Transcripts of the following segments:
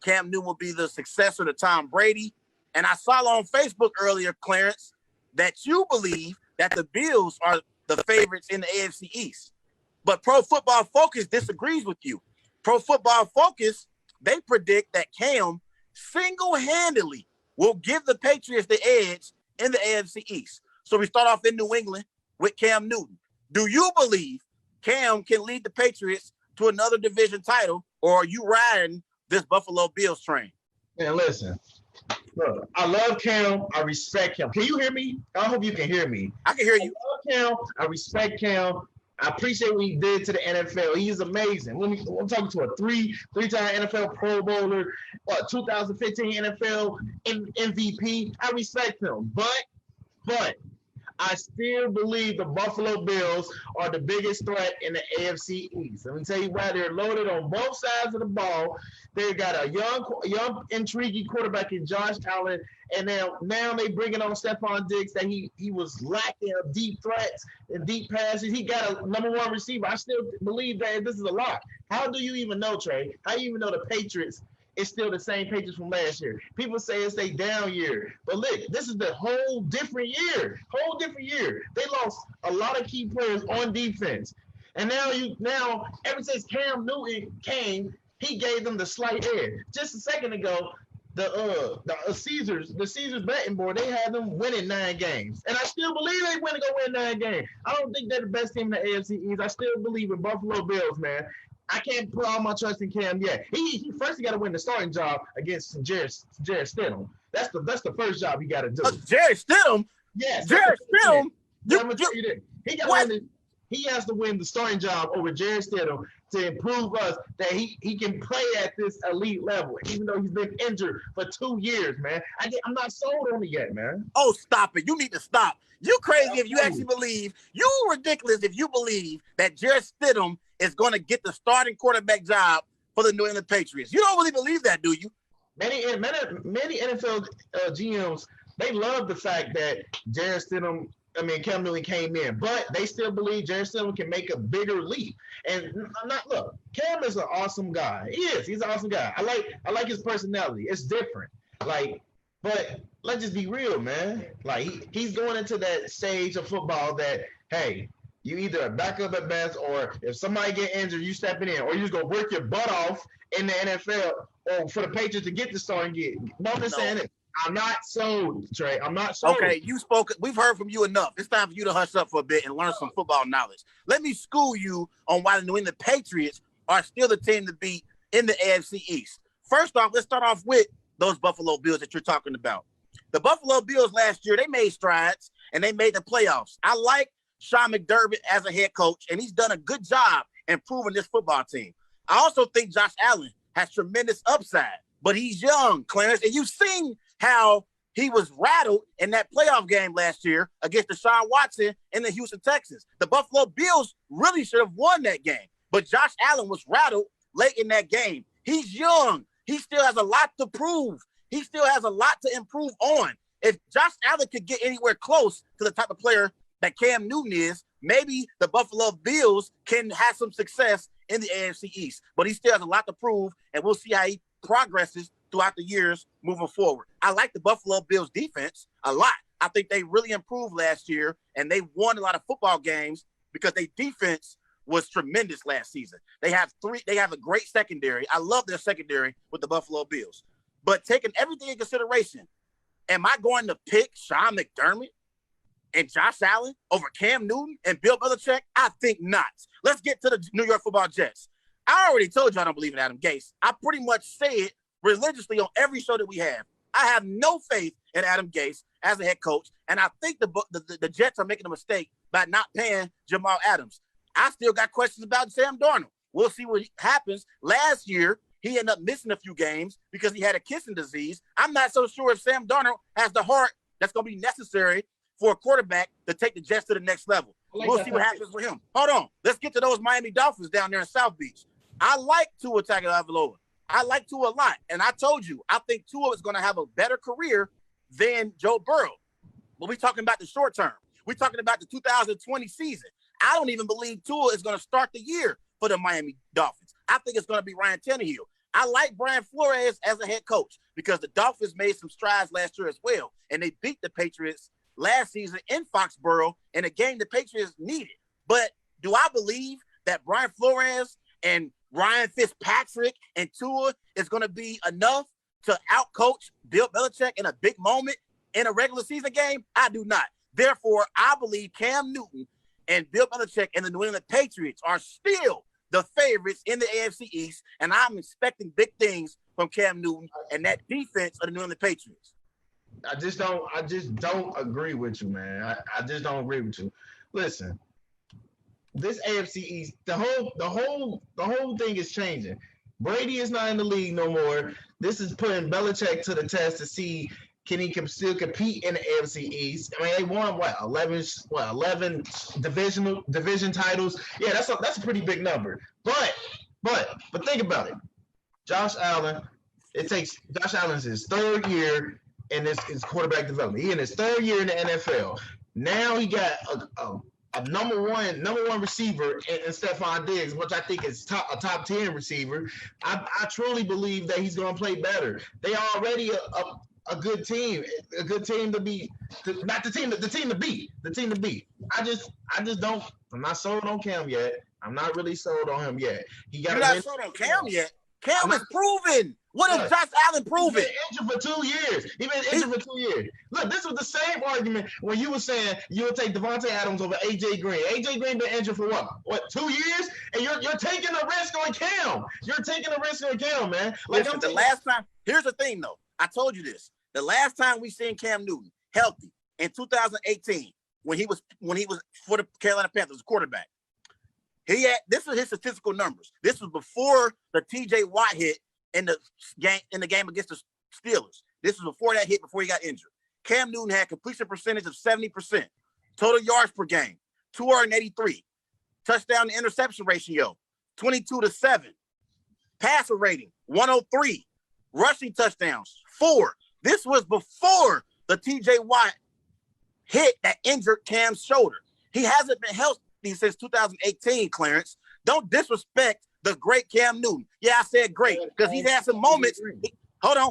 Cam Newton will be the successor to Tom Brady. And I saw on Facebook earlier, Clarence, that you believe that the Bills are the favorites in the AFC East. But Pro Football Focus disagrees with you. Pro Football Focus, they predict that Cam single-handedly will give the Patriots the edge in the AFC East. So we start off in New England with Cam Newton. Do you believe Cam can lead the Patriots to another division title, or are you riding this Buffalo Bills train? Man, listen. Look, I love Cam. I respect him. Can you hear me? I hope you can hear me. I can hear you. I love Cam. I respect Cam. I appreciate what he did to the NFL. He is amazing. I'm talking to a three-time NFL Pro Bowler, 2015 NFL MVP. I respect him. But I still believe the Buffalo Bills are the biggest threat in the AFC East. Let me tell you why. They're loaded on both sides of the ball. They got a young, intriguing quarterback in Josh Allen, and now they bringing on Stephon Diggs that he was lacking of deep threats and deep passes. He got a number one receiver. I still believe that this is a lock. How do you even know, Trey? How do you even know the Patriots is still the same Patriots from last year? People say it's a down year. But look, this is the whole different year. They lost a lot of key players on defense. And now ever since Cam Newton came, he gave them the slight edge. Just a second ago, the Caesars betting board, they had them winning 9 games. And I still believe they win 9 games. I don't think they're the best team in the AFC East. I still believe in Buffalo Bills, man. I can't put all my trust in Cam yet. He first got to win the starting job against Jared Stidham. That's the first job he got to do. Jared Stidham? Yes. Jared Stidham? He has to win the starting job over Jared Stidham to improve us that he can play at this elite level, even though he's been injured for 2 years, man. I'm not sold on it yet, man. Oh, stop it. You need to stop. You crazy if you actually believe. You ridiculous if you believe that Jared Stidham is going to get the starting quarterback job for the New England Patriots. You don't really believe that, do you? Many NFL GMs, they love the fact that Cam Newton came in, but they still believe Jared Stidham can make a bigger leap. And look, Cam is an awesome guy. He is. He's an awesome guy. I like his personality. It's different. But let's just be real, man. He's going into that stage of football that, hey, you either a backup at best, or if somebody get injured, you stepping in, or you just gonna work your butt off in the NFL, or for the Patriots to get the starting gig. But I'm just saying it. I'm not sold, Trey. I'm not sold. Okay, you spoke. We've heard from you enough. It's time for you to hush up for a bit and learn some football knowledge. Let me school you on why the New England Patriots are still the team to beat in the AFC East. First off, let's start off with those Buffalo Bills that you're talking about. The Buffalo Bills last year, they made strides and they made the playoffs. I like Sean McDermott as a head coach, and he's done a good job improving this football team. I also think Josh Allen has tremendous upside, but he's young, Clarence, and you've seen how he was rattled in that playoff game last year against Deshaun Watson in the Houston Texans. The Buffalo Bills really should have won that game, but Josh Allen was rattled late in that game. He's young. He still has a lot to prove. He still has a lot to improve on. If Josh Allen could get anywhere close to the type of player that Cam Newton is, maybe the Buffalo Bills can have some success in the AFC East. But he still has a lot to prove, and we'll see how he progresses throughout the years moving forward. I like the Buffalo Bills defense a lot. I think they really improved last year, and they won a lot of football games because their defense was tremendous last season. They have a great secondary. I love their secondary with the Buffalo Bills. But taking everything in consideration, am I going to pick Sean McDermott and Josh Allen over Cam Newton and Bill Belichick? I think not. Let's get to the New York Football Jets. I already told you I don't believe in Adam Gase. I pretty much say it religiously on every show that we have. I have no faith in Adam Gase as a head coach, and I think the Jets are making a mistake by not paying Jamal Adams. I still got questions about Sam Darnold. We'll see what happens. Last year, he ended up missing a few games because he had a kissing disease. I'm not so sure if Sam Darnold has the heart that's going to be necessary for a quarterback to take the Jets to the next level. We'll see what happens with him. Hold on. Let's get to those Miami Dolphins down there in South Beach. I like Tua Tagovailoa. I like Tua a lot. And I told you, I think Tua is going to have a better career than Joe Burrow. But we're talking about the short term. We're talking about the 2020 season. I don't even believe Tua is going to start the year for the Miami Dolphins. I think it's going to be Ryan Tannehill. I like Brian Flores as a head coach because the Dolphins made some strides last year as well, and they beat the Patriots last season in Foxborough in a game the Patriots needed. But do I believe that Brian Flores and Ryan Fitzpatrick and Tua is going to be enough to outcoach Bill Belichick in a big moment in a regular season game? I do not. Therefore, I believe Cam Newton and Bill Belichick and the New England Patriots are still the favorites in the AFC East, and I'm expecting big things from Cam Newton and that defense of the New England Patriots. I just don't agree with you, man. I just don't agree with you. Listen, this AFC East, the whole thing is changing. Brady is not in the league no more. This is putting Belichick to the test to see can he still compete in the AFC East. I mean, they won 11 division titles. Yeah, that's a pretty big number. But think about it. Josh Allen, Josh Allen's his third year in his quarterback development. He in his third year in the NFL. Now he got a number one receiver in Stephon Diggs, which I think is a top 10 receiver. I truly believe that he's going to play better. They are already a good team to be, not the team to beat. I just don't. I'm not sold on Cam yet. I'm not really sold on him yet. You're not sold on Cam yet. Cam is proven. What has Josh Allen proven? He's been injured for 2 years. Look, this was the same argument when you were saying you would take Devontae Adams over AJ Green. AJ Green been injured for what, 2 years? And you're taking a risk on Cam. You're taking a risk on Cam, man. Like, listen, the last time. Here's the thing, though. I told you this. The last time we seen Cam Newton healthy in 2018, when he was for the Carolina Panthers quarterback, this was his statistical numbers. This was before the TJ Watt hit in the game against the Steelers. This was before that hit, before he got injured. Cam Newton had completion percentage of 70%, total yards per game, 283, touchdown to interception ratio, 22-7, passer rating, 103, rushing touchdowns, 4. This was before the TJ Watt hit that injured Cam's shoulder. He hasn't been healthy since 2018, Clarence. Don't disrespect the great Cam Newton. Yeah, I said great because he's had some moments.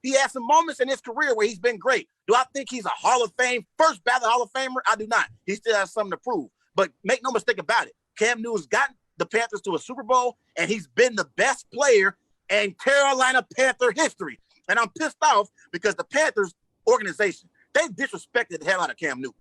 He had some moments in his career where he's been great. Do I think he's a Hall of Fame, first ballot Hall of Famer? I do not. He still has something to prove. But make no mistake about it. Cam Newton's gotten the Panthers to a Super Bowl, and he's been the best player in Carolina Panther history. And I'm pissed off because the Panthers organization, they disrespected the hell out of Cam Newton.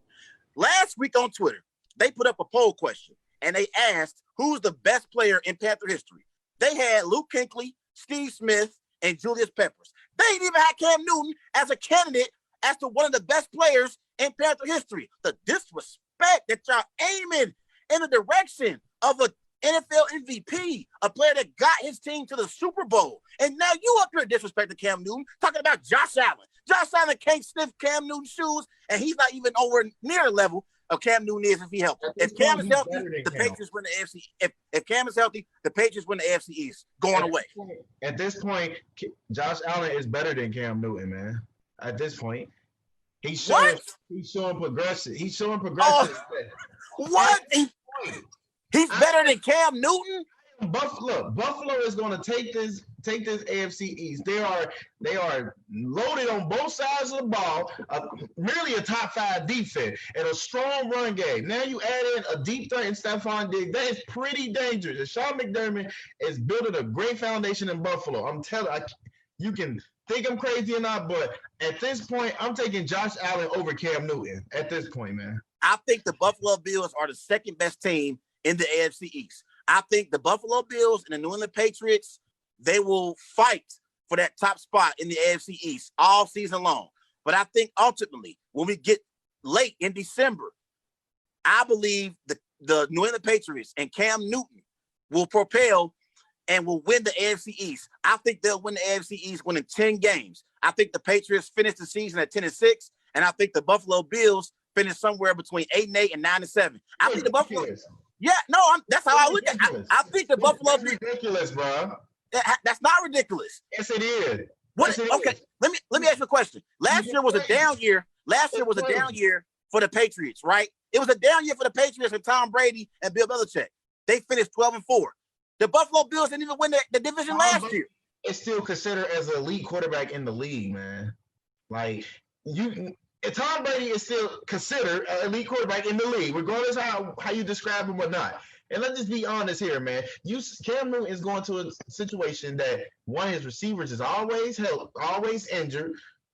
Last week on Twitter, they put up a poll question, and they asked who's the best player in Panther history. They had Luke Kuechly, Steve Smith, and Julius Peppers. They didn't even have Cam Newton as a candidate as to one of the best players in Panther history. The disrespect that y'all aiming in the direction of an NFL MVP, a player that got his team to the Super Bowl. And now you up here disrespecting Cam Newton, talking about Josh Allen. Josh Allen can't sniff Cam Newton's shoes, and he's not even over near the level of Cam Newton is if he healthy. If Cam is healthy, the Patriots win the AFC. If Cam is healthy, the Patriots win the AFC East. Going away. At this point, Josh Allen is better than Cam Newton, man. At this point, he's showing progressive. He's showing progressive. What? He's better than Cam Newton? Buffalo is going to take this AFC East. They are loaded on both sides of the ball, merely a top 5 defense and a strong run game. Now you add in a deep threat in Stephon Diggs. That is pretty dangerous. And Sean McDermott is building a great foundation in Buffalo. I'm telling you, can think I'm crazy or not, but at this point, I'm taking Josh Allen over Cam Newton at this point, man. I think the Buffalo Bills are the second best team in the AFC East. I think the Buffalo Bills and the New England Patriots, they will fight for that top spot in the AFC East all season long. But I think ultimately, when we get late in December, I believe the New England Patriots and Cam Newton will propel and will win the AFC East. I think they'll win the AFC East winning 10 games. I think the Patriots finish the season at 10-6, and I think the Buffalo Bills finish somewhere between 8-8 and 9-7. I think the Buffalo. Yeah, no, that's how I look at it. I think the Buffalo. That's ridiculous, bro. That's not ridiculous. Yes, it is. Okay, let me ask you a question. Last year was a down year. Last year was a down year for the Patriots, right? It was a down year for the Patriots and Tom Brady and Bill Belichick. They finished 12-4. The Buffalo Bills didn't even win the division last year. is still considered as an elite quarterback in the league, man. Like Tom Brady is still considered an elite quarterback in the league, regardless how you describe him or not. And let's just be honest here, man. Cam Newton is going to a situation that one, his receivers is always injured.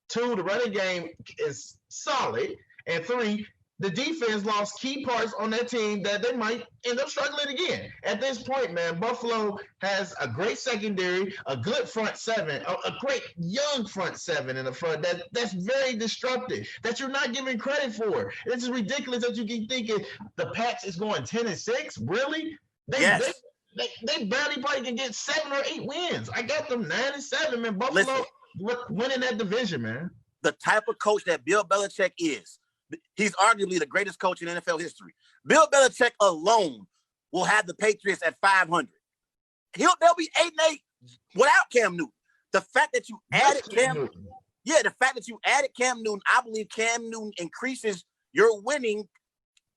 Two, the running game is solid. And three, the defense lost key parts on that team that they might end up struggling again. At this point, man, Buffalo has a great secondary, a good front seven, a great young front seven in the front that's very disruptive, that you're not giving credit for. It's ridiculous that you keep thinking the Pats is going 10-6. Really? Yes. They barely probably can get 7 or 8 wins. I got them 9-7, man. Buffalo winning that division, man. The type of coach that Bill Belichick is, he's arguably the greatest coach in NFL history. Bill Belichick alone will have the Patriots at 500. They'll be 8-8 without Cam Newton. The fact that you added Cam Newton, I believe Cam Newton increases your winning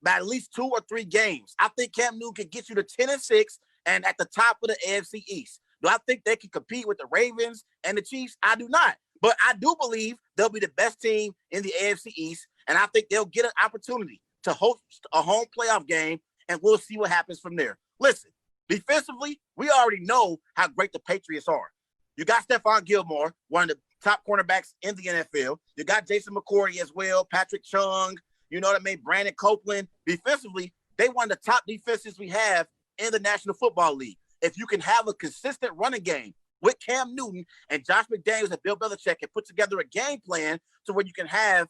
by at least 2 or 3 games. I think Cam Newton can get you to 10-6 and at the top of the AFC East. Do I think they can compete with the Ravens and the Chiefs? I do not. But I do believe they'll be the best team in the AFC East, and I think they'll get an opportunity to host a home playoff game, and we'll see what happens from there. Listen, defensively, we already know how great the Patriots are. You got Stephon Gilmore, one of the top cornerbacks in the NFL. You got Jason McCourty as well, Patrick Chung, you know what I mean, Brandon Copeland. Defensively, they one of the top defenses we have in the National Football League. If you can have a consistent running game with Cam Newton and Josh McDaniels and Bill Belichick can put together a game plan to where you can have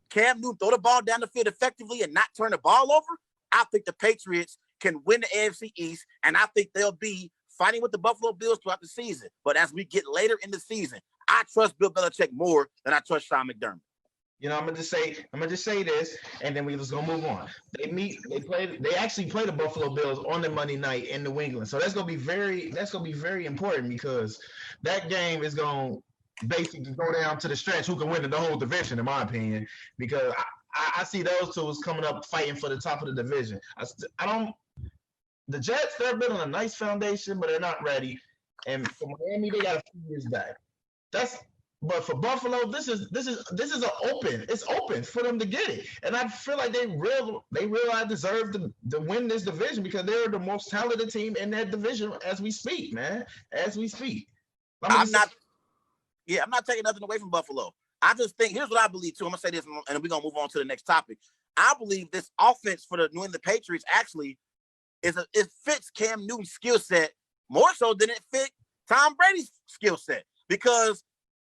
Cam Newton throw the ball down the field effectively and not turn the ball over, I think the Patriots can win the AFC East, and I think they'll be fighting with the Buffalo Bills throughout the season. But as we get later in the season, I trust Bill Belichick more than I trust Sean McDermott. You know, I'm gonna just say this, and then we're just gonna move on. They actually play the Buffalo Bills on the Monday night in New England. So that's gonna be very important because that game is gonna basically go down to the stretch who can win the whole division, in my opinion. Because I see those two as coming up fighting for the top of the division. The Jets, they're building a nice foundation, but they're not ready. And for Miami, they got a few years back. But for Buffalo, this is it's open for them to get it. And I feel like they realize deserve to win this division because they're the most talented team in that division as we speak, man. As we speak. I'm not taking nothing away from Buffalo. I just think here's what I believe too. I'm gonna say this and we're gonna move on to the next topic. I believe this offense for the New England Patriots actually it fits Cam Newton's skill set more so than it fit Tom Brady's skill set because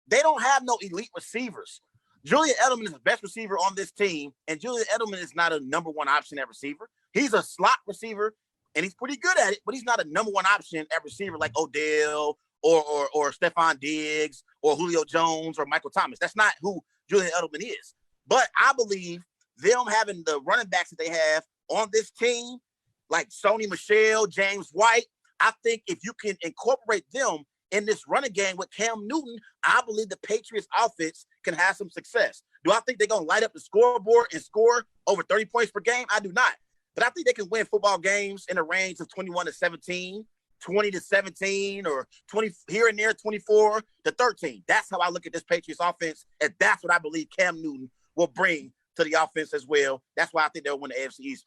they don't have no elite receivers. Julian Edelman is the best receiver on this team, and Julian Edelman is not a number one option at receiver. He's a slot receiver, and he's pretty good at it, but he's not a number one option at receiver like Odell or Stephon Diggs or Julio Jones or Michael Thomas. That's not who Julian Edelman is. But I believe them having the running backs that they have on this team, like Sony Michel, James White, I think if you can incorporate them in this running game with Cam Newton, I believe the Patriots offense can have some success. Do I think they're going to light up the scoreboard and score over 30 points per game? I do not. But I think they can win football games in a range of 21-17, 20-17, or 20 here and there, 24-13. That's how I look at this Patriots offense, and that's what I believe Cam Newton will bring to the offense as well. That's why I think they'll win the AFC East.